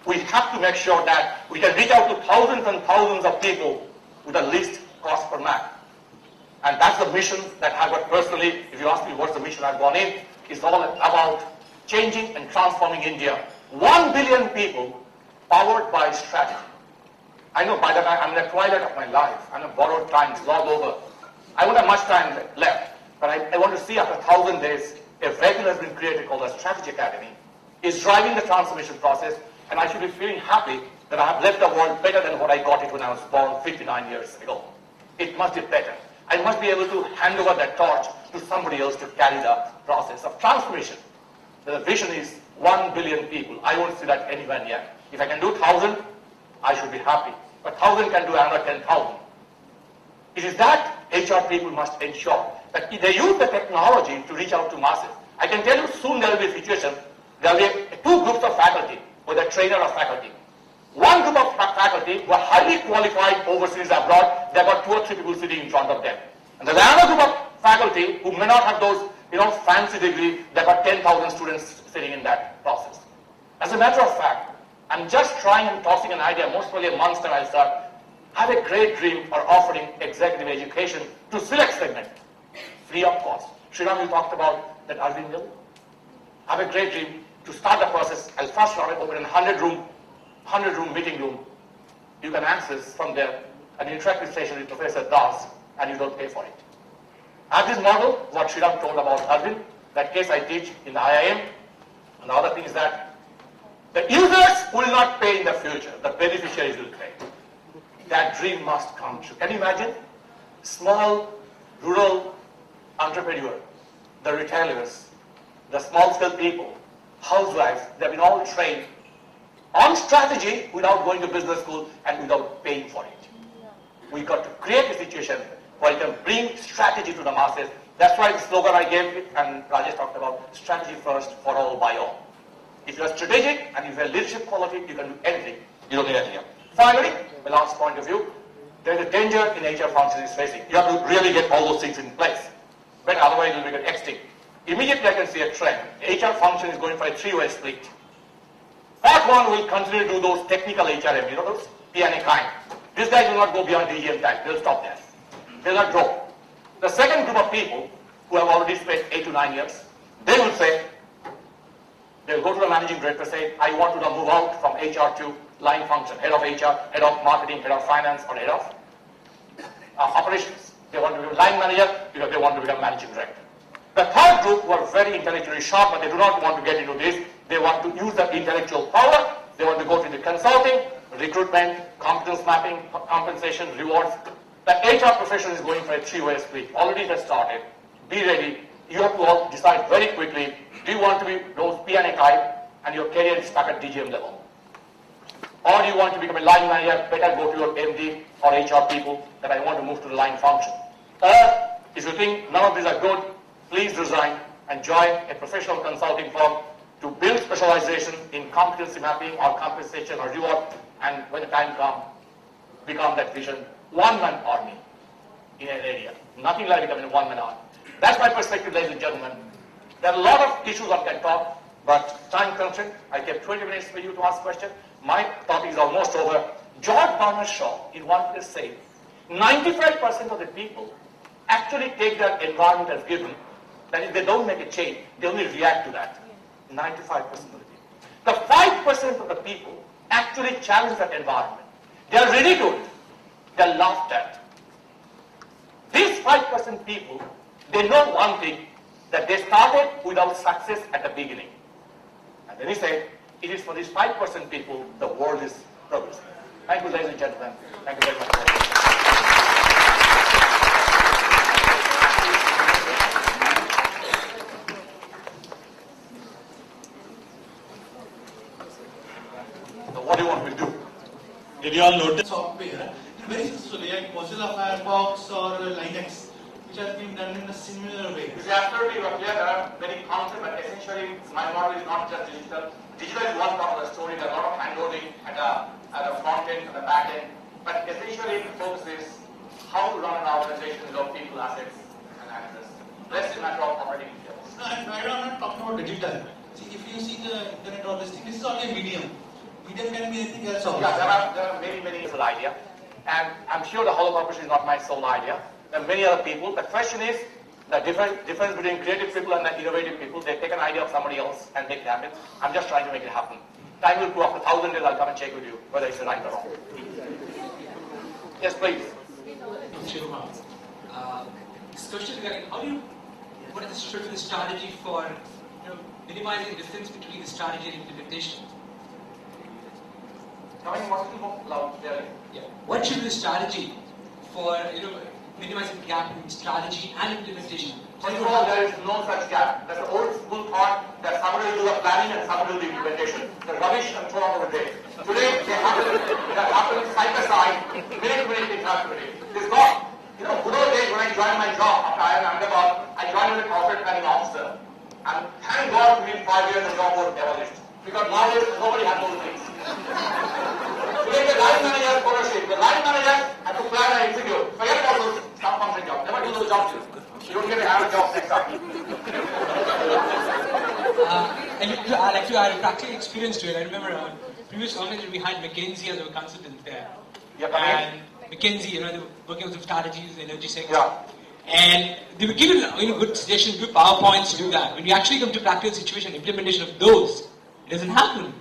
We have to make sure that we can reach out to thousands and thousands of people with the least cost per man. And that's the mission that I've got personally. If you ask me what's the mission I've gone in, it's all about changing and transforming India. 1 billion people powered by strategy. I know by the time I'm in the twilight of my life, I'm in borrowed time, it's all over. I won't have much time left, but I want to see after 1,000 days, a vehicle has been created called the Strategy Academy. It's driving the transformation process, and I should be feeling happy that I have left the world better than what I got it when I was born 59 years ago. It must be better. I must be able to hand over that torch to somebody else to carry the process of transformation. The vision is 1 billion people. I won't see that anywhere near. If I can do 1,000, I should be happy. But 1,000 can do another 10,000. It is that HR people must ensure that they use the technology to reach out to masses. I can tell you soon there will be a situation, there will be two groups of faculty, with a trainer of faculty. One group of faculty who are highly qualified overseas abroad, they've got 2 or 3 people sitting in front of them. And there's another group of faculty who may not have those, fancy degree, they've got 10,000 students sitting in that process. As a matter of fact, I'm just trying and tossing an idea, most probably a month's time I'll start. I have a great dream for offering executive education to select segment, free of cost. Sriram, you talked about that Arvind Mill. I have a great dream to start the process. I'll first open a 100-room meeting room. You can access from there an interactive session with Professor Das, and you don't pay for it. I have this model, what Sriram told about Arvind, that case I teach in the IIM, and the other thing is that the users will not pay in the future, the beneficiaries will pay. That dream must come true. Can you imagine? Small, rural entrepreneur, the retailers, the small-scale people, housewives, they've been all trained on strategy without going to business school and without paying for it. We've got to create a situation where you can bring strategy to the masses. That's why the slogan I gave, and Rajesh talked about, strategy first, for all, by all. If you're strategic and if you have leadership quality, you can do anything. You don't need anything else. Finally, the last point of view, there's a danger in HR functions is facing. You have to really get all those things in place. But otherwise it will become extinct. Immediately I can see a trend. The HR function is going for a 3-way split. Part 1 will continue to do those technical HRM, those P&A kind. These guys will not go beyond DGM time. They'll stop there. They'll not grow. The second group of people who have already spent 8 to 9 years, they will say, they'll go to the managing director and say, I want to move out from HR to line function, head of HR, head of marketing, head of finance, or head of operations. They want to be a line manager because they want to become managing director. The third group who are very intellectually sharp, but they do not want to get into this. They want to use the intellectual power. They want to go to the consulting, recruitment, competence mapping, compensation, rewards. The HR profession is going for a 3-way split. Already it has started. Be ready. You have to all decide very quickly, do you want to be those P&A type and your career is stuck at DGM level? Or do you want to become a line manager, better go to your MD or HR people that I want to move to the line function? Or if you think none of these are good, please resign and join a professional consulting firm to build specialization in competency mapping or compensation or reward, and when the time comes, become that vision one-man army in an area. Nothing like becoming a one-man army. That's my perspective, ladies and gentlemen. There are a lot of issues I can talk, but time constraint. I kept 20 minutes for you to ask questions. My topic is almost over. George Bernard Shaw, in one place, said, 95% of the people actually take their environment as given, that if they don't make a change, they only react to that. 95% of the people. The 5% of the people actually challenge that environment. They are ridiculed. They are laughed at. These 5% people, they know one thing, that they started without success at the beginning. And then he said, it is for these 5% people the world is progressing. Thank you, ladies and gentlemen. Thank you very much. So what do you want me to do? Did you all notice? Software, very successfully, like Mozilla Firefox or Linux, which has been done in a similar way. This is absolutely clear. There are many concepts, but essentially my model is not just digital. Digital is one part of the story. There are a lot of hand-holding at the front end, at the back end. But essentially the focus is how to run an organization without people, assets, and access. Rest is a matter of operating details. No, I'm not talking about digital. See, if you see the internet or this thing, this is only a medium. Medium can be anything else. Yeah, there are many sole idea. And I'm sure the Hollow Corporation is not my sole idea. There are many other people. The question is the difference between creative people and the innovative people. They take an idea of somebody else and make it happen. I'm just trying to make it happen. Time will prove. After 1,000 days, I'll come and check with you whether it's right or wrong. Yes, please. Shilpa, this question regarding what is the strategy for minimizing the difference between the strategy and implementation? Coming one little more loud, Yeah. What should be the strategy for minimizing the gap in strategy and implementation? First of all, there is no such gap. There's an old school thought that somebody will do the planning and somebody will do the implementation. The rubbish and throw out of the day. Today, they happen side by side. Many things happen today. It's not. Good old days when I joined my job after I am Ahmedabad, I joined as a corporate planning officer. And thank God within 5 years the job was abolished. Because nowadays nobody has those things. Today the line manager has ownership. The line manager has to plan and execute. Forget about those staff function jobs. Never do those jobs. You don't get to have a job next time. I'd like to add a practical experience to it. I remember previous organization we had McKinsey as a consultant there. And McKinsey, they were working with the strategies, the energy sector. Yeah. And they were given good suggestions, good PowerPoints to do that. When you actually come to practical situation, implementation of those, it doesn't happen.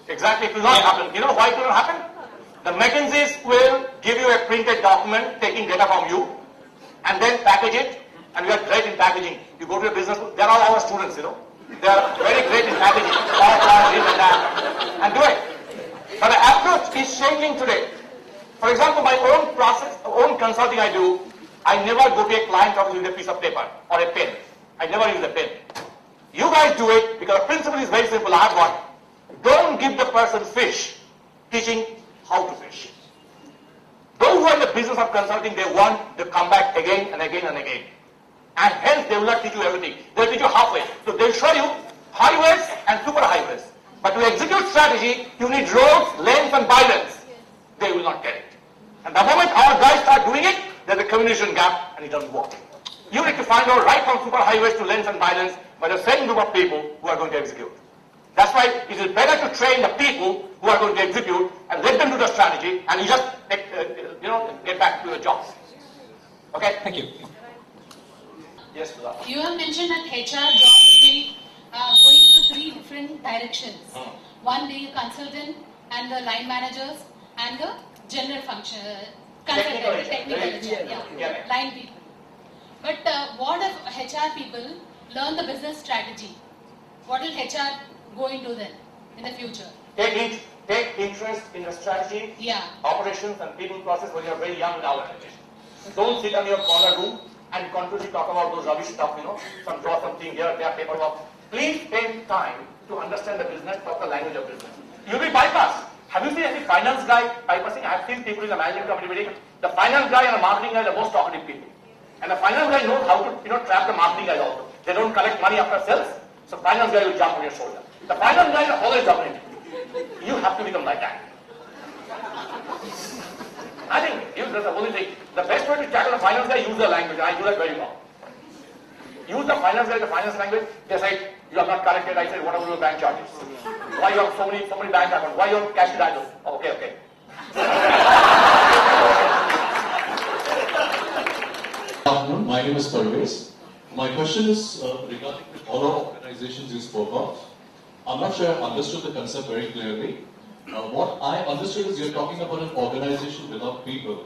Exactly, it will not happen. You know why it will not happen? The McKinseys will give you a printed document taking data from you and then package it, and we are great in packaging. You go to a business, they are all our students, They are very great in packaging, and do it. But the approach is changing today. For example, my own process, own consulting I do, I never go to a client office with a piece of paper or a pen. I never use a pen. You guys do it because the principle is very simple. I have one. Don't give the person fish, teaching how to fish. Those who are in the business of consulting, they want to come back again and again and again. And hence they will not teach you everything. They will teach you halfway. So they will show you highways and super highways. But to execute strategy, you need roads, lanes and bylanes. They will not get it. And the moment our guys start doing it, there's a communication gap and it doesn't work. You need to find out right from super highways to lanes and bylanes by the same group of people who are going to execute. That's why it is better to train the people who are going to execute and let them do the strategy, and you just get back to your jobs. Okay? Thank you. Yes, Sudha. You have mentioned that HR job will be going into 3 different directions. One being a consultant and the line managers and the general function, technical HR, line people. But what if HR people learn the business strategy? What will HR go into then in the future? Take interest in the strategy, operations and people process when you are very young in our organization. Don't sit on your corner room and continuously talk about those rubbish stuff, some draw something here, there, paperwork. Please take time to understand the business, talk the language of business. You'll be bypassed. Have you seen any finance guy bypassing? I've seen people in the management committee meeting. The finance guy and the marketing guy are the most talkative people. And the finance guy knows how to trap the marketing guy also. They don't collect money after sales, so finance guy will jump on your shoulder. The finance guy is always dominating. You have to become like that. I think that's the only thing. The best way to tackle the finance guy, use the language, and I do that very well. Use the finance guy, the finance language. They say, you are not corrected. I say, what are your bank charges? Why you have so many bank accounts? Why you have cash idle? Oh, okay. Good afternoon, my name is Parvez. My question is regarding all our organizations you spoke of. I'm not sure I understood the concept very clearly. What I understood is you're talking about an organization without people.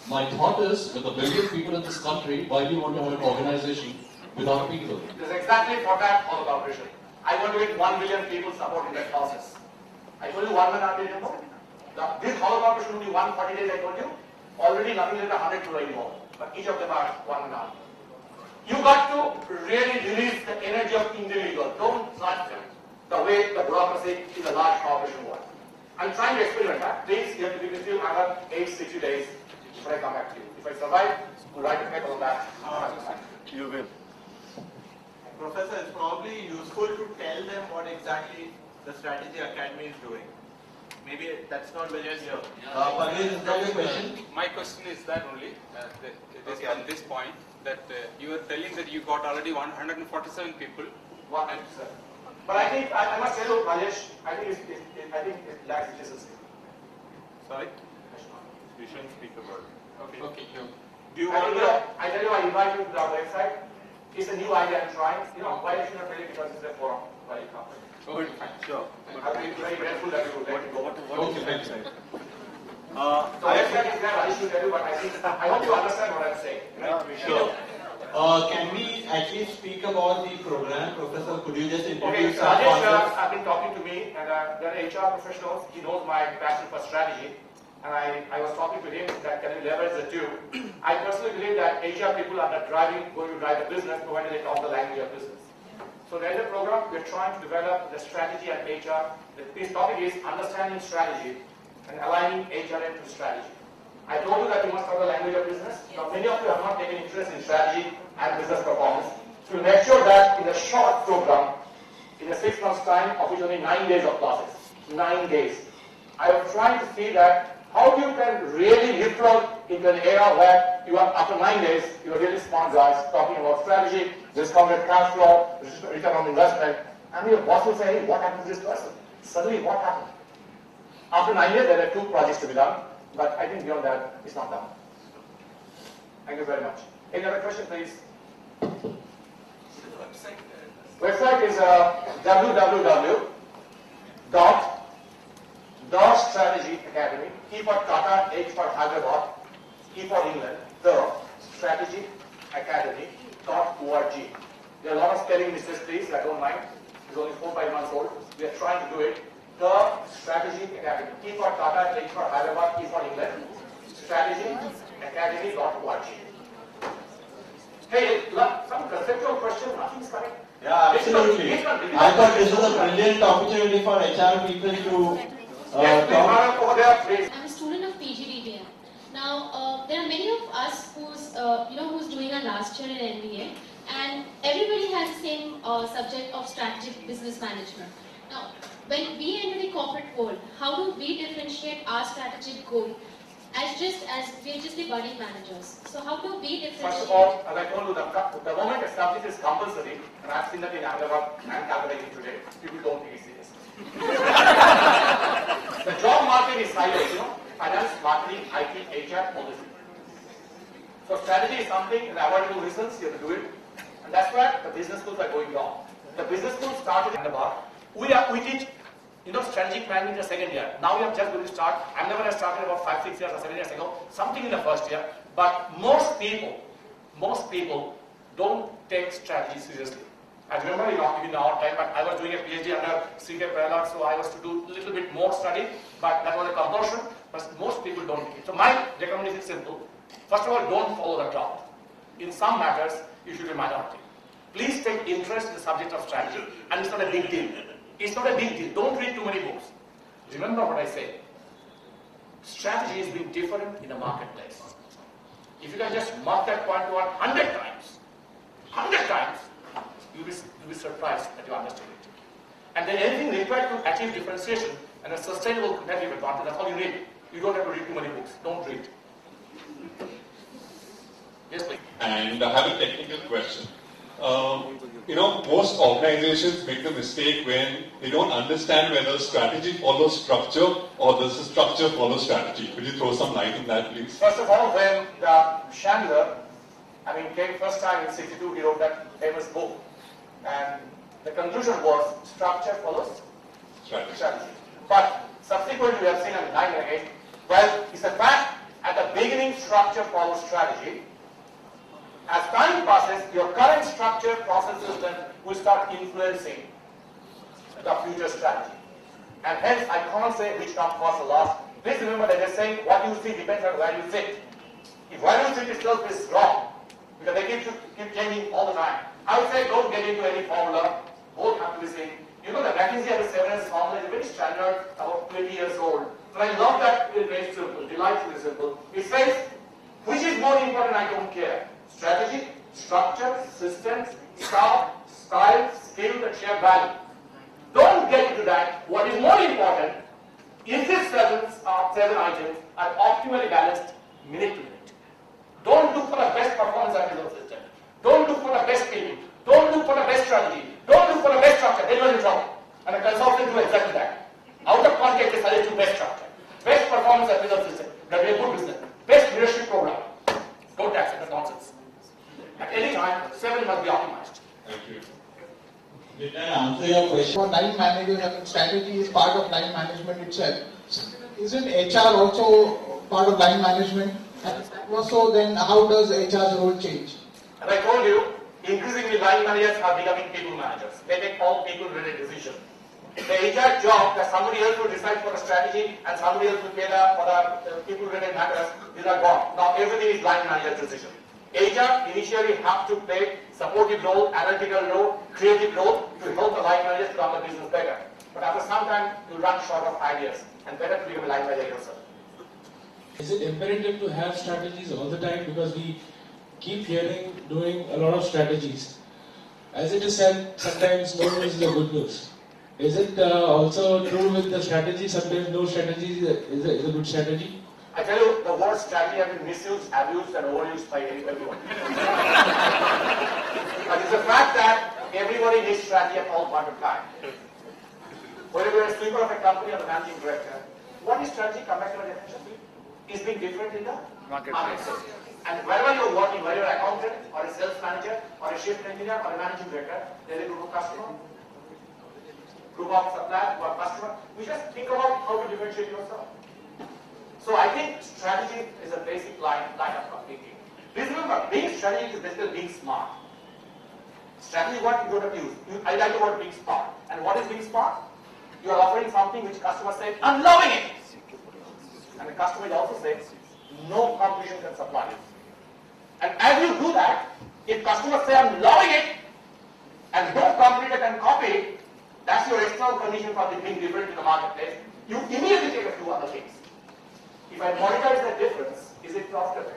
My thought is, with a billion people in this country, why do you want to have an organization without people? This is exactly for that Hollow Corporation. I want to get 1 million people supporting that process. I told you 1 million days ago. This Hollow Corporation will be 140 days, I told you. Already nothing less than 100 to anymore. But each of them are 1.5. You got to really release the energy of individual. Don't trust them the way the bureaucracy in a large corporation works. I'm trying to experiment that. Please, you have to be with you another 60 days before I come back to you. If I survive, we'll write a paper on that. You will. Professor, it's probably useful to tell them what exactly the strategy academy is doing. Maybe that's not very clear. Is that your question? My question is that only, on this point, that you are telling that you got already 147 people. But I think, I must tell you, Rajesh, I think it lacks decency. Sorry? You shouldn't speak about it. Okay. Okay, no. Do you want to? I tell you, I invite you to our website. It's a new idea I'm trying. You know, why you should not really because it's a forum. Why you come? Oh, fine. Sure. I'll be very grateful that you let me go. Okay, thanks. So website is there, I should tell you, but I hope you understand what I'm saying. Sure. Can we at least speak about the program? Professor, could you just Okay, introduce so our Rajesh concepts? has been talking to me, and there are HR professionals. He knows my passion for strategy, and I was talking to him that can we leverage the two. I personally believe that HR people are not going to drive the business, provided they talk the language of business. So there is a program we're trying to develop the strategy and HR. This topic is understanding strategy and aligning HR into strategy. I told you that you must have the language of business. Now many of you have not taken interest in strategy and business performance. So we make sure that in a short program, in a 6 months time, of which only 9 days of classes, 9 days, I was trying to see that how you can really leapfrog into an era where you are, after 9 days, you are really smart guys talking about strategy, discounted cash flow, return on investment, and your boss will say, hey, what happened to this person? Suddenly, what happened? After 9 years, there are 2 projects to be done, but I think beyond that, it's not done. Thank you very much. Any other question, please? Website is www.strategy academy, E for Tata, H for Hyderabad, E for England, the strategy academy.org. There are a lot of spelling mistakes, please, I don't mind. It's only 4-5 months old. We are trying to do it. The Strategy Academy, E for Tata, H for Hyderabad, E for England, strategy academy.org. Hey, some conceptual question, nothing's coming. Yeah, absolutely. I thought this was a brilliant opportunity for HR people to Yes, please, talk. madam, over there, please. I'm a student of PGDBM. Now, there are many of us who's doing our last year in MBA, and everybody has the same subject of strategic business management. Now, when we enter the corporate world, how do we differentiate our strategic goal as we're just the budding managers? So how do we differentiate? First of all, as I told you, the moment a subject is compulsory, and I've seen that in Ahmedabad and Calcutta today, people don't take it seriously. The job market is siloed, finance, marketing, IT, HR, all this. So strategy is something, in avoidable reasons, you have to do it. And that's where the business schools are going wrong. The business schools started in Ahmedabad. We teach, strategic planning in the second year. Now we are just going to start. Ahmedabad has started about 5, 6 years or 7 years ago, something in the first year. But most people don't take strategy seriously. I remember in our time, but I was doing a PhD under C.K. Pralad, so I was to do a little bit more study, but that was a compulsion, but most people don't take it. So my recommendation is simple. First of all, don't follow the crowd. In some matters, you should be minority. Please take interest in the subject of strategy, and it's not a big deal. It's not a big deal. Don't read too many books. Remember what I say. Strategy is being different in the marketplace. If you can just mark that point to 100 times, you'll be surprised that you understood it. And then anything required to achieve differentiation and a sustainable competitive advantage, that's all you need. You don't have to read too many books. Don't read. Yes, please. And I have a technical question. Most organizations make the mistake when they don't understand whether strategy follows structure or does the structure follow strategy. Could you throw some light on that, please? First of all, when Chandler, came first time in '62, he wrote that famous book. And the conclusion was structure follows strategy. But subsequently we have seen time and again, well, it's a fact, at the beginning structure follows strategy. As time passes, your current structure processes then will start influencing the future strategy. And hence, I can't say which comes first or last. Please remember that they're saying what you see depends on where you sit. If where you sit itself is wrong, because they keep changing all the time. I would say don't get into any formula. Both have to be seen. The McKinsey and the Severance formula is very standard, about 20 years old. But I love that it's very simple, delightfully simple. It says, which is more important, I don't care. Strategy, structure, systems, staff, style, skill, and shared value. Don't get into that. What is more important is these 7 items are optimally balanced minute to minute. Don't look for the best performance appraisal system. Don't look for the best people. Don't look for the best strategy. Don't look for the best structure. Then you're in trouble. And a consultant do exactly that. Out of context, they suggest you best structure, best performance appraisal system, that will be a good business, best leadership program. Don't accept that nonsense. At any time, 7 must be optimized. Thank you. Did I answer your question? For line managers, I mean, strategy is part of line management itself. Isn't HR also part of line management? And also, then how does HR's role change? As I told you, increasingly line managers are becoming people managers. They make all people-related decisions. The HR job that somebody else will decide for the strategy and somebody else will pay for the people-related matters, these are gone. Now everything is line manager's decision. HR initially have to play supportive role, analytical role, creative role to help the line managers to run the business better. But after some time, you run short of ideas and better to become a line manager yourself. Is it imperative to have strategies all the time? Because we keep hearing, doing a lot of strategies. As it is said, sometimes no news is a good news. Is it also true with the strategy? Sometimes no strategy is a good strategy? I tell you, the word strategy has been misused, abused, and overused by everyone. But it's a fact that everybody needs strategy at all point of time. Whether you're a sweeper of a company or the managing director, what is strategy? Come back to your definition. Is being different in the marketplace. And wherever you're working, whether you're an accountant or a sales manager or a shift engineer or a managing director, there's a group of customers, group of suppliers, group of customers. You just think about how to differentiate yourself. So I think strategy is a basic line of thinking. Please remember, being strategic is basically being smart. Strategy is what you don't use. I like the word being smart. And what is being smart? You are offering something which customers say, I'm loving it. And the customer will also say, no competition can supply it. And as you do that, if customers say, I'm loving it, and no competitor can copy it, that's your external condition for being different in the marketplace. You immediately take a few other things. If I monetize the difference, is it profitable?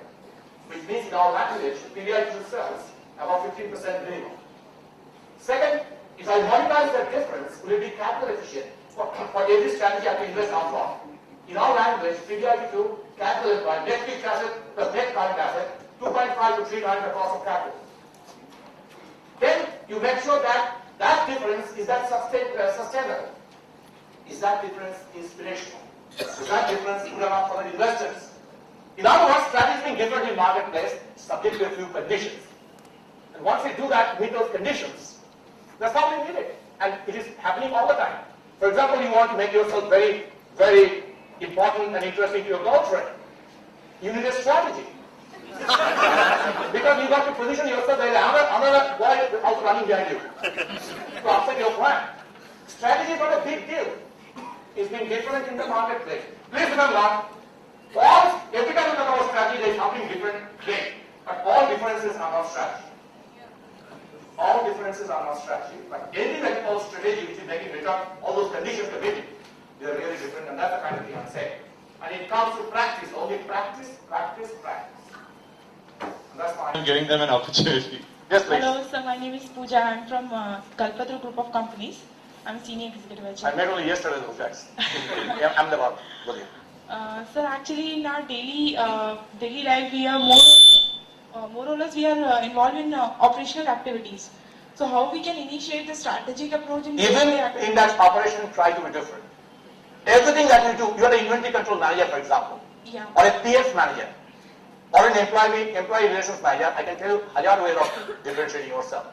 Which means in our language, PBI to sales about 15% minimum. Second, if I monetize the difference, will it be capital efficient? For every strategy I have to invest upfront. In our language, PBI to capital employed, net fixed asset plus net current asset, 2.5 to 3 times the cost of capital. Then you make sure that that difference is that sustainable. Is that difference inspirational? Is that difference good enough for the investors? In other words, strategy is being different in marketplace, subject to a few conditions. And once we do that, meet those conditions, that's how we need it. And it is happening all the time. For example, you want to make yourself very, very important and interesting to your girlfriend. You need a strategy. Because you got to position yourself as another boy also running behind you to upset your plan. Strategy is not a big deal. It's been different in the marketplace. Please remember, every time you talk about strategy, there is something different there. But all differences are not strategy. All differences are not strategy. But anything that you call strategy, which is making return, all those conditions to meet it, they are really different, and that's the kind of thing I'm saying. And it comes to practice, only practice, practice, practice. And that's why I'm giving them an opportunity. Yes, please. Hello, sir. My name is Pooja. I'm from Kalpataru Group of Companies. I'm senior executive at I met only yesterday, those guys. I'm the one. Sir, actually, in our daily life, we are more or less we are involved in operational activities. So, how we can initiate the strategic approach in even in that operation, try to be different. Everything that you do, you are an inventory control manager, for example, or a PS manager, or an employee relations manager. I can tell you a lot way of differentiating yourself.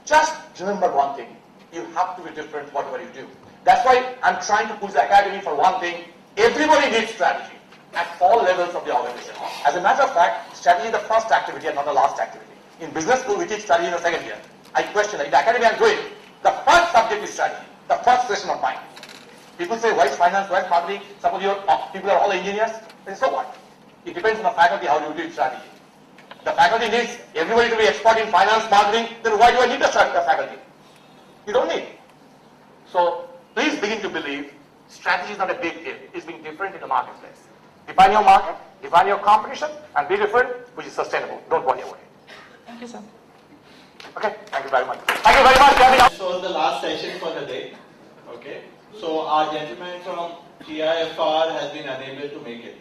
Just remember one thing. You have to be different whatever you do. That's why I'm trying to push the academy for one thing. Everybody needs strategy at all levels of the organization. As a matter of fact, strategy is the first activity and not the last activity. In business school, we teach strategy in the second year. I question it. In the academy I'm doing, the first subject is strategy. The first session of mine. People say, why is finance, why is marketing? Some of your people are all engineers. Then so what? It depends on the faculty how you do strategy. The faculty needs everybody to be expert in finance, marketing. Then why do I need the faculty? You don't need. So please begin to believe strategy is not a big deal. It's being different in the marketplace. Define your market, define your competition, and be different, which is sustainable. Don't worry about it. Thank you, sir. Okay, thank you very much. Thank you very much. This was the last session for the day. Okay, so our gentleman from TIFR has been unable to make it.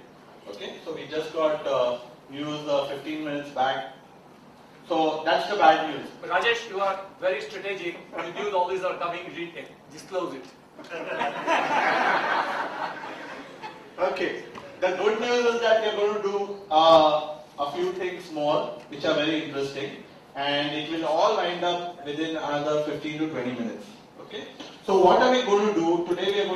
Okay, so we just got news 15 minutes back. So that's the bad news. Rajesh, you are very strategic. You knew all these are coming. Disclose it. Okay. The good news is that we are going to do a few things more, which are very interesting, and it will all wind up within another 15 to 20 minutes. Okay. So what are we going to do today?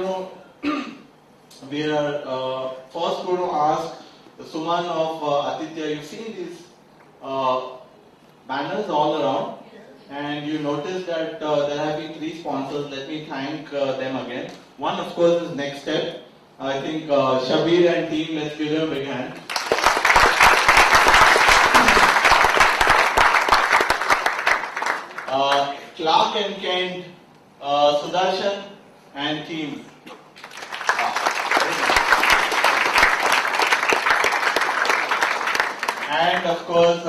We are first going to ask Suman of Aditya. You've seen these banners all around, and you notice that there have been 3 sponsors. Let me thank them again. One, of course, is Next Step. I think Shabir and team, let's give them a big hand. Clark and Kent, Sudarshan and team. And of course,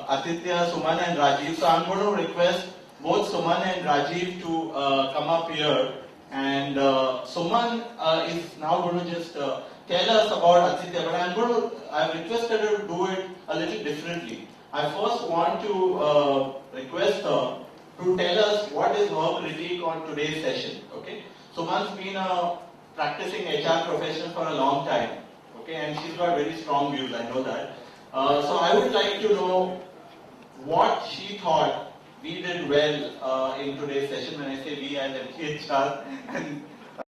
Aditya, Suman and Rajiv. So I'm going to request both Suman and Rajiv to come up here. And Suman is now going to just tell us about Aditya. But I've requested her to do it a little differently. I first want to request her to tell us what is her critique on today's session. Okay? Suman's been a practicing HR professional for a long time. Okay? And she's got very strong views, I know that. So I would like to know what she thought we did well in today's session. When I say we, as MKHR and